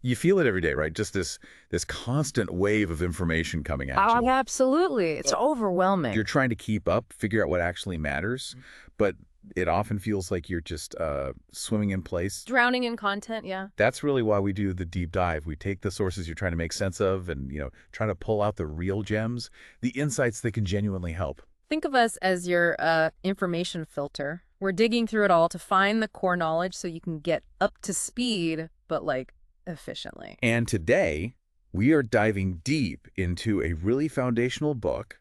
You feel it every day, right? Just this constant wave of information coming at Oh, you. absolutely. It's So you're overwhelming. trying to keep up, figure out what actually matters, but it often feels like you're just swimming in place. Drowning in content, yeah. That's really why we do the deep dive. We take the sources you're trying to make sense of and, try to pull out the real gems, the insights that can genuinely help. Think of us as your information filter. We're digging through it all to find the core knowledge so you can get up to speed, but like efficiently. And today, we are diving deep into a really foundational book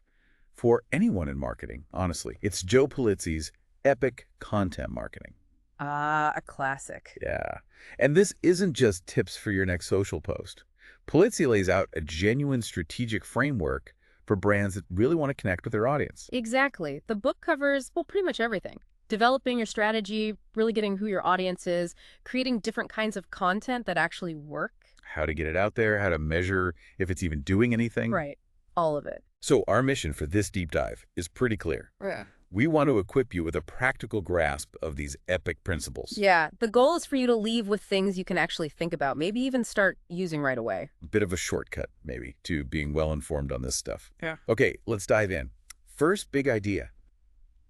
for anyone in marketing, honestly. It's Joe Pulizzi's Epic Content Marketing. Ah, a classic. Yeah. And this isn't just tips for your next social post. Pulizzi lays out a genuine strategic framework for brands that really want to connect with their audience. Exactly. The book covers, well, pretty much everything. Developing your strategy, really getting who your audience is, creating different kinds of content that actually work. How to get it out there, how to measure if it's even doing anything. Right. All of it. So our mission for this deep dive is pretty clear. Yeah. We want to equip you with a practical grasp of these epic principles. Yeah. The goal is for you to leave with things you can actually think about, maybe even start using right away. A bit of a shortcut, maybe, to being well-informed on this stuff. Yeah. Okay, let's dive in. First big idea.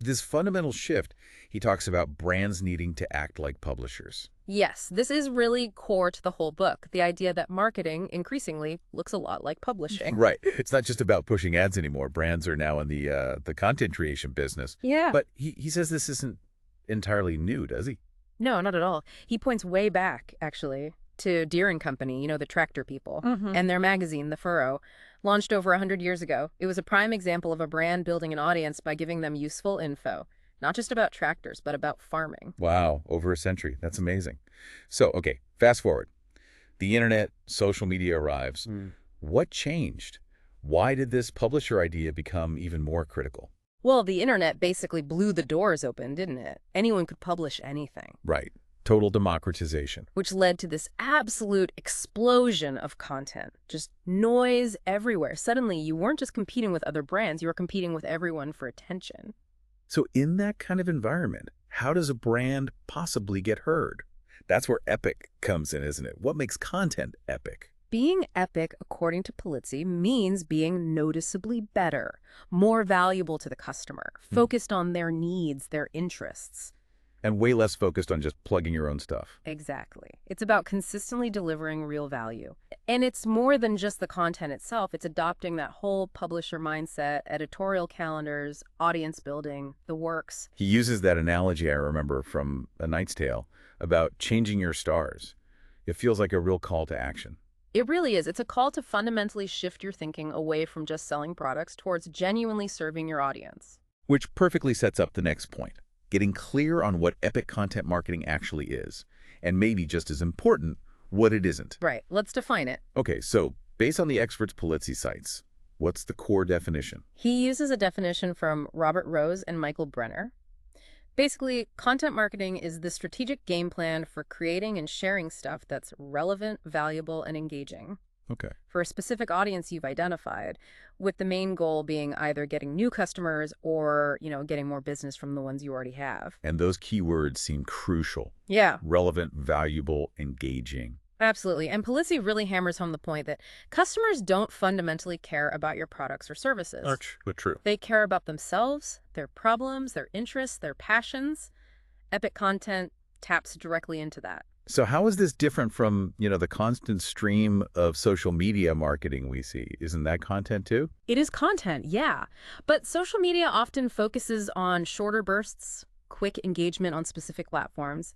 This fundamental shift, he talks about brands needing to act like publishers. Yes, this is really core to the whole book. The idea that marketing increasingly looks a lot like publishing. Right. It's not just about pushing ads anymore. Brands are now in the content creation business. Yeah. But he says this isn't entirely new, does he? No, not at all. He points way back, actually, to Deere and Company, the tractor people, and their magazine, The Furrow, launched over 100 years ago. It was a prime example of a brand building an audience by giving them useful info, not just about tractors, but about farming. Wow, over a century. That's amazing. So, okay, fast forward. The internet, social media arrives. What changed? Why did this publisher idea become even more critical? Well, the internet basically blew the doors open, didn't it? Anyone could publish anything. Right. Total democratization. Which led to this absolute explosion of content. Just noise everywhere. Suddenly, you weren't just competing with other brands, you were competing with everyone for attention. So in that kind of environment, how does a brand possibly get heard? That's where epic comes in, isn't it? What makes content epic? Being epic, according to Pulizzi, means being noticeably better, more valuable to the customer, focused on their needs, their interests. And way less focused on just plugging your own stuff. Exactly. It's about consistently delivering real value. And it's more than just the content itself. It's adopting that whole publisher mindset, editorial calendars, audience building, the works. He uses that analogy I remember from A Knight's Tale about changing your stars. It feels like a real call to action. It really is. It's a call to fundamentally shift your thinking away from just selling products towards genuinely serving your audience. Which perfectly sets up the next point. Getting clear on what epic content marketing actually is, and maybe just as important, what it isn't. Right. Let's define it. Okay, so based on the experts Pulizzi cites, what's the core definition? He uses a definition from Robert Rose and Michael Brenner. Basically, content marketing is the strategic game plan for creating and sharing stuff that's relevant, valuable, and engaging Okay. for a specific audience you've identified, with the main goal being either getting new customers or, getting more business from the ones you already have. And those keywords seem crucial. Yeah, Relevant, valuable, engaging. absolutely. And Pulizzi really hammers home the point that customers don't fundamentally care about your products or services. But true. They care about themselves, their problems, their interests, their passions. Epic content taps directly into that. So how is this different from, the constant stream of social media marketing we see? Isn't that content too? It is content, yeah. But social media often focuses on shorter bursts, quick engagement on specific platforms.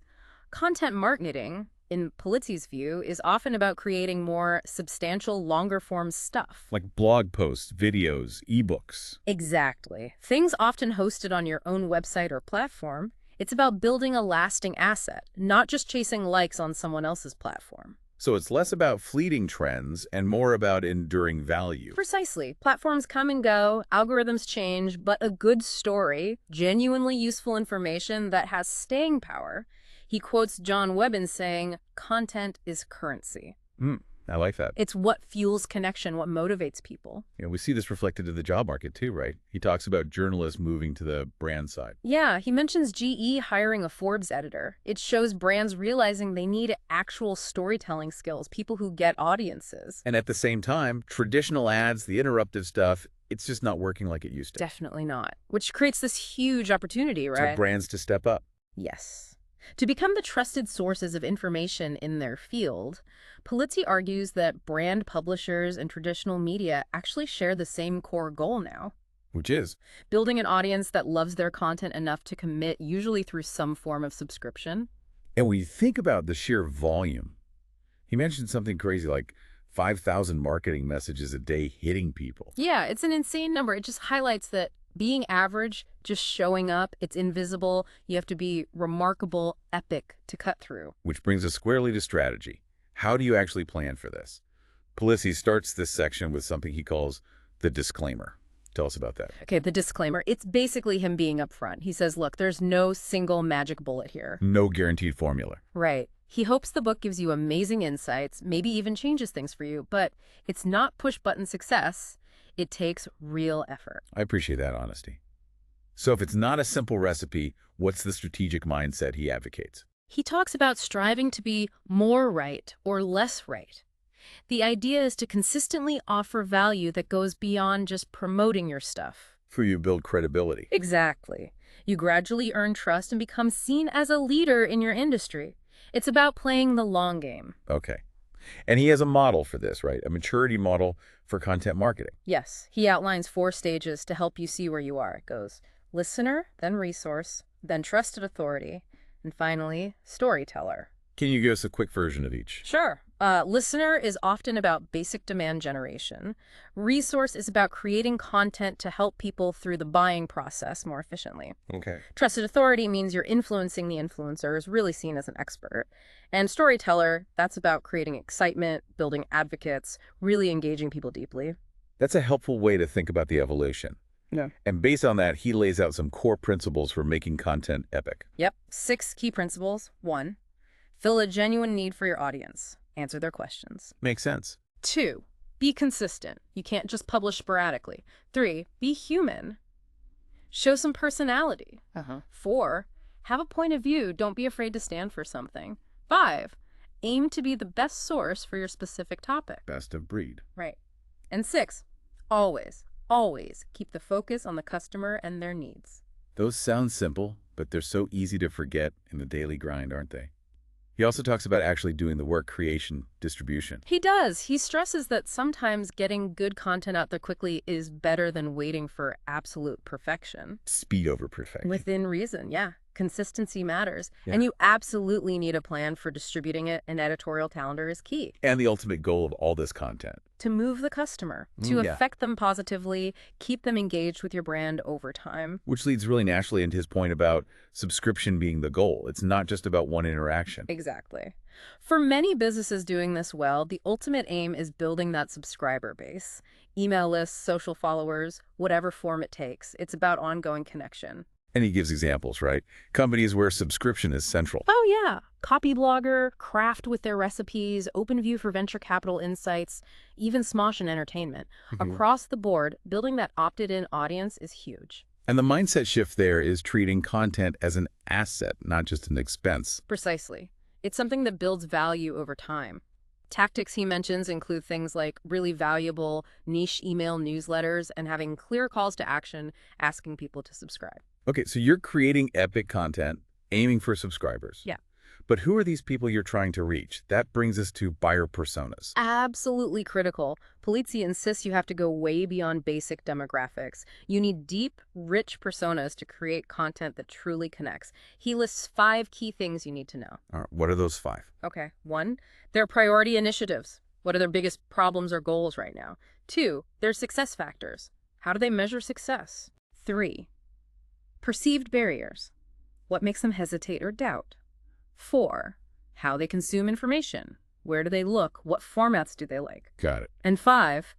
Content marketing, in Pulizzi's view, is often about creating more substantial, longer-form stuff. Like blog posts, videos, ebooks. Exactly. Things often hosted on your own website or platform. It's about building a lasting asset, not just chasing likes on someone else's platform. So it's less about fleeting trends and more about enduring value. Precisely. Platforms come and go, algorithms change, but a good story, genuinely useful information that has staying power. He quotes John Webben saying, "Content is currency." I like that. It's what fuels connection, what motivates people. We see this reflected in the job market too, right? He talks about journalists moving to the brand side. Yeah, he mentions GE hiring a Forbes editor. It shows brands realizing they need actual storytelling skills, people who get audiences. And at the same time, traditional ads, the interruptive stuff, it's just not working like it used to. Definitely not. Which creates this huge opportunity, right? For brands to step up. Yes. To become the trusted sources of information in their field, Pulizzi argues that brand publishers and traditional media actually share the same core goal now. Which is? Building an audience that loves their content enough to commit, usually through some form of subscription. And when you think about the sheer volume, he mentioned something crazy like 5,000 marketing messages a day hitting people. Yeah, it's an insane number. It just highlights that being average, just showing up, it's invisible. You have to be remarkable, epic to cut through. Which brings us squarely to strategy. How do you actually plan for this? Pulizzi starts this section with something he calls the disclaimer. Tell us about that. Okay, the disclaimer. It's basically him being upfront. He says, look, there's no single magic bullet here. No guaranteed formula. Right. He hopes the book gives you amazing insights, maybe even changes things for you, but it's not push-button success. It takes real effort. I appreciate that honesty. So if it's not a simple recipe, what's the strategic mindset he advocates? He talks about striving to be more right or less right. The idea is to consistently offer value that goes beyond just promoting your stuff. For you build credibility. Exactly. You gradually earn trust and become seen as a leader in your industry. It's about playing the long game. Okay. And he has a model for this, right? A maturity model for content marketing. Yes. He outlines 4 stages to help you see where you are. It goes listener, then resource, then trusted authority, and finally, storyteller. Can you give us a quick version of each? Sure. Listener is often about basic demand generation. Resource is about creating content to help people through the buying process more efficiently. Okay. Trusted authority means you're influencing the influencers, really seen as an expert. And storyteller, that's about creating excitement, building advocates, really engaging people deeply. That's a helpful way to think about the evolution. Yeah. And based on that, he lays out some core principles for making content epic. Yep. 6 key principles. 1, fill a genuine need for your audience. Answer their questions. Makes sense. 2, be consistent. You can't just publish sporadically. 3, be human. Show some personality. 4, have a point of view. Don't be afraid to stand for something. 5, aim to be the best source for your specific topic. Best of breed. Right. And 6, always keep the focus on the customer and their needs. Those sound simple, but they're so easy to forget in the daily grind, aren't they? He also talks about actually doing the work, creation, distribution. He does. He stresses that sometimes getting good content out there quickly is better than waiting for absolute perfection. Speed over perfection. Within reason, yeah. Consistency matters. Yeah. And you absolutely need a plan for distributing it, and editorial calendar is key. And the ultimate goal of all this content. To move the customer, to affect them positively, keep them engaged with your brand over time. Which leads really naturally into his point about subscription being the goal. It's not just about one interaction. Exactly. For many businesses doing this well, the ultimate aim is building that subscriber base. Email lists, social followers, whatever form it takes. It's about ongoing connection. And he gives examples, right? Companies where subscription is central. Oh, yeah. Copyblogger, Craft with their recipes, OpenView for venture capital insights, even Smosh and entertainment. Across the board, building that opted-in audience is huge. And the mindset shift there is treating content as an asset, not just an expense. Precisely. It's something that builds value over time. Tactics he mentions include things like really valuable niche email newsletters and having clear calls to action, asking people to subscribe. Okay, so you're creating epic content, aiming for subscribers. Yeah. But who are these people you're trying to reach? That brings us to buyer personas. Absolutely critical. Pulizzi insists you have to go way beyond basic demographics. You need deep, rich personas to create content that truly connects. He lists 5 key things you need to know. All right, what are those 5? Okay. 1, their priority initiatives. What are their biggest problems or goals right now? 2, their success factors. How do they measure success? 3, perceived barriers. What makes them hesitate or doubt? 4, how they consume information. Where do they look? What formats do they like? Got it. And 5,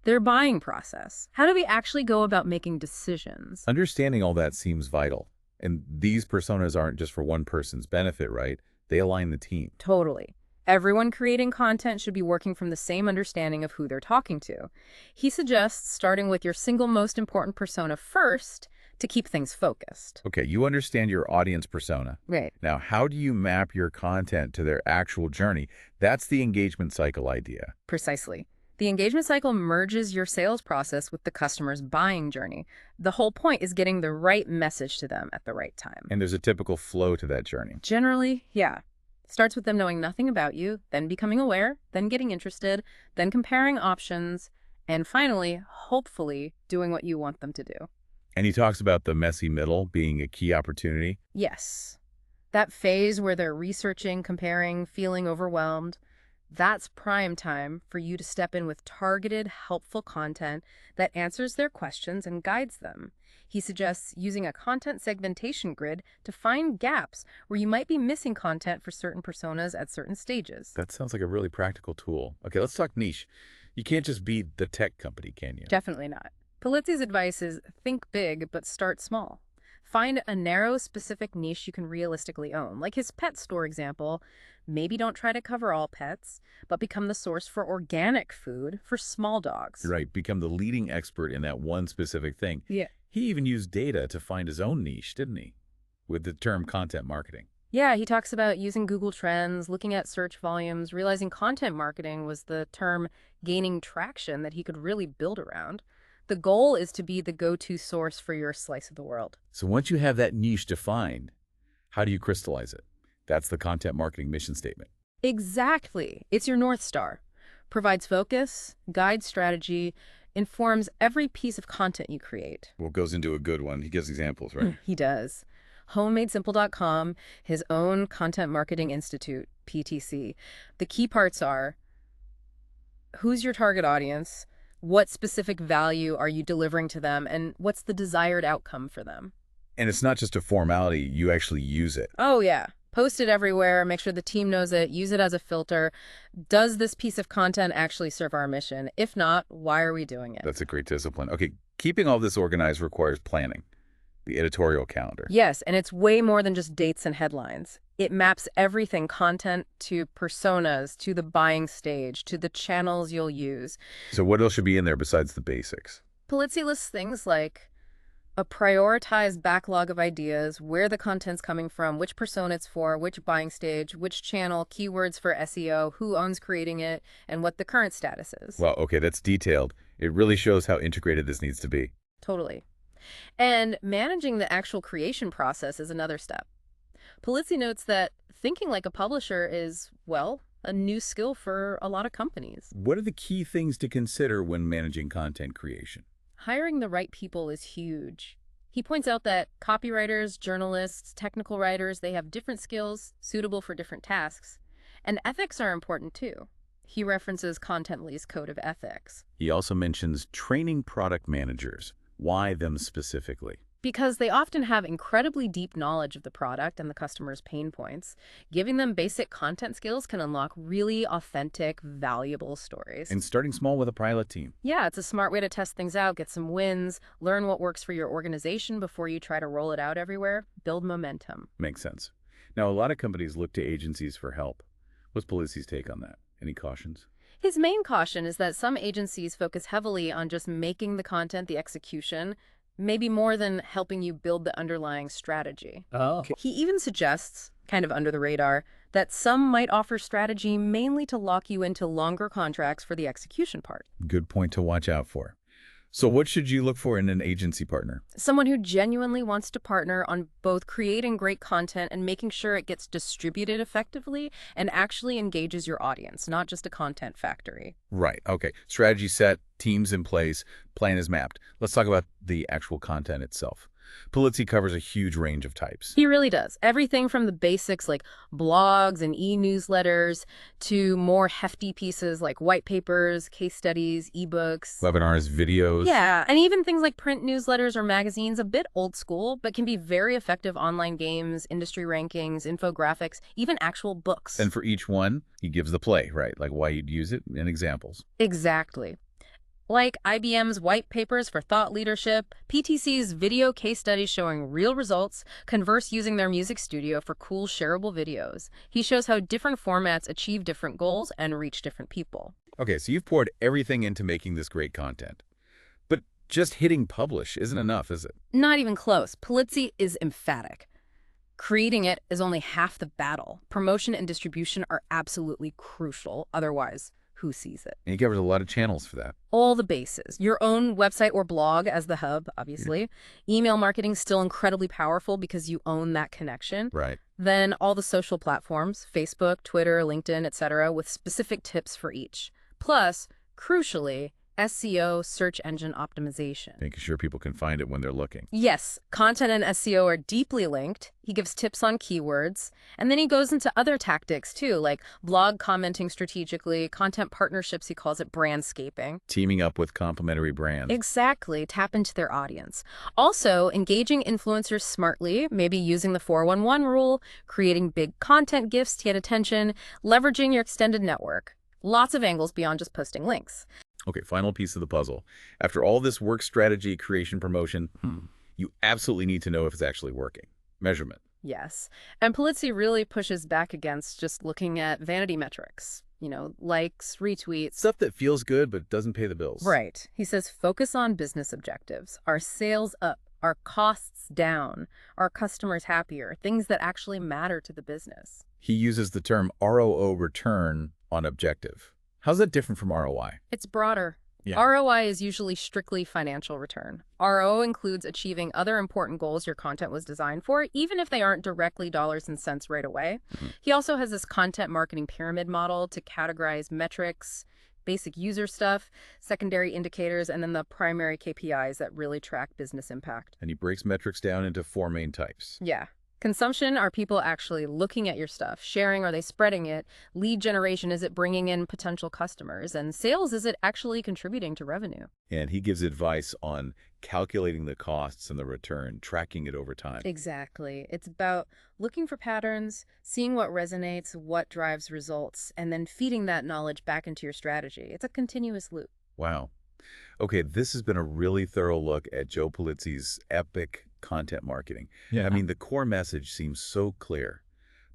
their buying process. How do we actually go about making decisions? Understanding all that seems vital. And these personas aren't just for one person's benefit, right? They align the team. Totally. Everyone creating content should be working from the same understanding of who they're talking to. He suggests starting with your single most important persona first to keep things focused. Okay, you understand your audience persona. Right. Now, how do you map your content to their actual journey? That's the engagement cycle idea. Precisely. The engagement cycle merges your sales process with the customer's buying journey. The whole point is getting the right message to them at the right time. And there's a typical flow to that journey. Generally, yeah. Starts with them knowing nothing about you, then becoming aware, then getting interested, then comparing options, and finally, hopefully, doing what you want them to do. And he talks about the messy middle being a key opportunity. Yes. That phase where they're researching, comparing, feeling overwhelmed, that's prime time for you to step in with targeted, helpful content that answers their questions and guides them. He suggests using a content segmentation grid to find gaps where you might be missing content for certain personas at certain stages. That sounds like a really practical tool. Okay, let's talk niche. You can't just be the tech company, can you? Definitely not. Pulizzi's advice is think big, but start small. Find a narrow, specific niche you can realistically own. Like his pet store example, maybe don't try to cover all pets, but become the source for organic food for small dogs. Right, become the leading expert in that one specific thing. Yeah. He even used data to find his own niche, didn't he? With the term content marketing. Yeah, he talks about using Google Trends, looking at search volumes, realizing content marketing was the term gaining traction that he could really build around. The goal is to be the go-to source for your slice of the world. So once you have that niche defined, how do you crystallize it? That's the content marketing mission statement. Exactly. It's your North Star. Provides focus, guides strategy, informs every piece of content you create. Well, it goes into a good one. He gives examples, right? He does. HomemadeSimple.com, his own Content Marketing Institute, PTC. The key parts are who's your target audience, what specific value are you delivering to them, and what's the desired outcome for them. And it's not just a formality. You actually use it. Oh, yeah. Post it everywhere, make sure the team knows it, use it as a filter. Does this piece of content actually serve our mission? If not, why are we doing it? That's a great discipline. Okay, keeping all this organized requires planning. The editorial calendar. Yes, and it's way more than just dates and headlines. It maps everything, content to personas, to the buying stage, to the channels you'll use. So what else should be in there besides the basics? Pulizzi lists things like a prioritized backlog of ideas, where the content's coming from, which persona it's for, which buying stage, which channel, keywords for SEO, who owns creating it, and what the current status is. Well, okay, that's detailed. It really shows how integrated this needs to be. Totally. And managing the actual creation process is another step. Pulizzi notes that thinking like a publisher is, well, a new skill for a lot of companies. What are the key things to consider when managing content creation? Hiring the right people is huge. He points out that copywriters, journalists, technical writers, they have different skills suitable for different tasks. And ethics are important too. He references Contently's code of ethics. He also mentions training product managers. Why them specifically? Because they often have incredibly deep knowledge of the product and the customer's pain points. Giving them basic content skills can unlock really authentic, valuable stories. And starting small with a pilot team. Yeah, it's a smart way to test things out, get some wins, learn what works for your organization before you try to roll it out everywhere, build momentum. Makes sense. Now, a lot of companies look to agencies for help. What's Pulizzi's take on that? Any cautions? His main caution is that some agencies focus heavily on just making the content the execution, maybe more than helping you build the underlying strategy. Oh. He even suggests, kind of under the radar, that some might offer strategy mainly to lock you into longer contracts for the execution part. Good point to watch out for. So what should you look for in an agency partner? Someone who genuinely wants to partner on both creating great content and making sure it gets distributed effectively and actually engages your audience, not just a content factory. Right. Okay. Strategy set, teams in place, plan is mapped. Let's talk about the actual content itself. Pulizzi covers a huge range of types. He really does. Everything from the basics like blogs and e-newsletters to more hefty pieces like white papers, case studies, ebooks. Webinars, videos. Yeah, and even things like print newsletters or magazines, a bit old school, but can be very effective online games, industry rankings, infographics, even actual books. And for each one, he gives the play, right? Like why you'd use it and examples. Exactly. Like IBM's white papers for thought leadership, PTC's video case studies showing real results, Converse using their music studio for cool shareable videos. He shows how different formats achieve different goals and reach different people. Okay, so you've poured everything into making this great content. But just hitting publish isn't enough, is it? Not even close. Pulizzi is emphatic. Creating it is only half the battle. Promotion and distribution are absolutely crucial. Otherwise, who sees it? And he covers a lot of channels for that. All the bases. Your own website or blog as the hub, obviously. Email marketing still incredibly powerful because you own that connection. Right. Then all the social platforms, Facebook, Twitter, LinkedIn, etc., with specific tips for each. Plus, crucially, SEO, search engine optimization. Making sure people can find it when they're looking. Yes, content and SEO are deeply linked. He gives tips on keywords. And then he goes into other tactics too, like blog commenting strategically, content partnerships, he calls it brandscaping. Teaming up with complementary brands. Exactly, tap into their audience. Also, engaging influencers smartly, maybe using the 411 rule, creating big content gifts to get attention, leveraging your extended network. Lots of angles beyond just posting links. Okay, final piece of the puzzle. After all this work strategy, creation, promotion, you absolutely need to know if it's actually working. Measurement. Yes. And Pulizzi really pushes back against just looking at vanity metrics. Likes, retweets. Stuff that feels good but doesn't pay the bills. Right. He says focus on business objectives. Are sales up? Are costs down? Are customers happier? Things that actually matter to the business. He uses the term ROO, return on objective. How's that different from ROI? It's broader. Yeah. ROI is usually strictly financial return. RO includes achieving other important goals your content was designed for, even if they aren't directly dollars and cents right away. He also has this content marketing pyramid model to categorize metrics, basic user stuff, secondary indicators, and then the primary KPIs that really track business impact. And he breaks metrics down into 4 main types. Yeah. Consumption, are people actually looking at your stuff? Sharing, are they spreading it? Lead generation, is it bringing in potential customers? And sales, is it actually contributing to revenue? And he gives advice on calculating the costs and the return, tracking it over time. Exactly. It's about looking for patterns, seeing what resonates, what drives results, and then feeding that knowledge back into your strategy. It's a continuous loop. Wow. Okay, this has been a really thorough look at Joe Pulizzi's epic content marketing. Yeah. I mean, the core message seems so clear.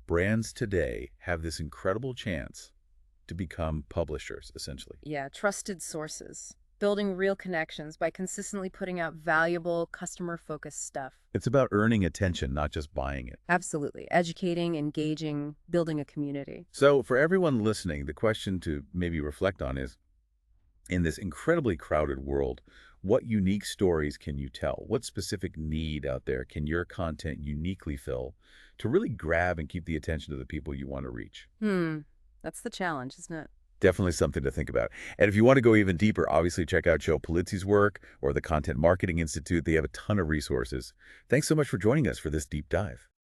Brands today have this incredible chance to become publishers, essentially. Yeah, trusted sources. Building real connections by consistently putting out valuable, customer-focused stuff. It's about earning attention, not just buying it. Absolutely. Educating, engaging, building a community. So for everyone listening, the question to maybe reflect on is, in this incredibly crowded world, what unique stories can you tell? What specific need out there can your content uniquely fill to really grab and keep the attention of the people you want to reach? That's the challenge, isn't it? Definitely something to think about. And if you want to go even deeper, obviously check out Joe Pulizzi's work or the Content Marketing Institute. They have a ton of resources. Thanks so much for joining us for this deep dive.